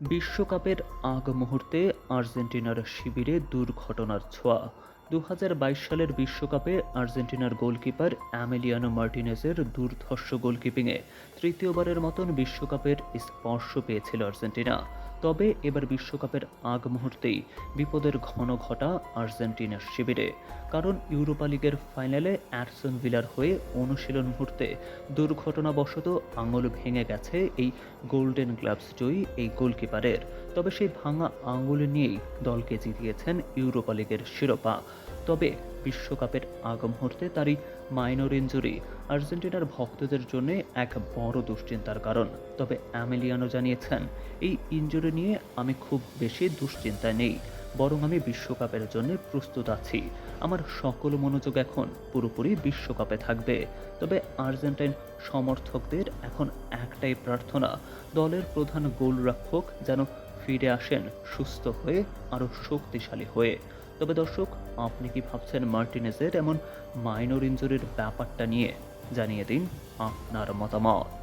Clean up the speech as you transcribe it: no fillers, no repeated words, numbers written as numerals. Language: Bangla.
বিশ্বকাপের আগ মুহূর্তে আর্জেন্টিনার শিবিরে দুর্ঘটনার ছোঁয়া। ২০২২ সালের বিশ্বকাপে আর্জেন্টিনার গোলকিপার অ্যামেলিয়ানো মার্টিনেজের দুর্ধর্ষ গোলকিপিংয়ে তৃতীয়বারের মতন বিশ্বকাপের স্পর্শ পেয়েছিল আর্জেন্টিনা। তবে এবার বিশ্বকাপের আগ মুহূর্তেই বিপদের ঘন ঘটা আর্জেন্টিনার শিবিরে। কারণ ইউরোপা লিগের ফাইনালে অ্যাস্টন ভিলার হয়ে অনুশীলন মুহূর্তে দুর্ঘটনাবশত আঙুল ভেঙে গেছে এই গোল্ডেন গ্লাভস জয়ী এই গোলকিপারের। তবে সেই ভাঙা আঙুল নিয়েই দলকে জিতিয়েছেন ইউরোপা লিগের শিরোপা। তবে বিশ্বকাপের আগ মুহূর্তে তারই মাইনর ইনজুরি আর্জেন্টিনার ভক্তদের জন্য এক বড় দুশ্চিন্তার কারণ। তবে অ্যামেলিয়ানো জানিয়েছেন, এই ইনজুরি নিয়ে আমি খুব বেশি দুশ্চিন্তায় নেই, বরং আমি বিশ্বকাপের জন্য প্রস্তুত আছি। আমার সকল মনোযোগ এখন পুরোপুরি বিশ্বকাপে থাকবে। তবে আর্জেন্টাইন সমর্থকদের এখন একটাই প্রার্থনা, দলের প্রধান গোলরক্ষক যেন ফিরে আসেন সুস্থ হয়ে, আরও শক্তিশালী হয়ে। তবে দর্শক, আপনি কি ভাবছেন মার্টিনেজের এমন মাইনর ইনজুরির ব্যাপারটা নিয়ে? জানিয়ে দিন আপনার মতামত।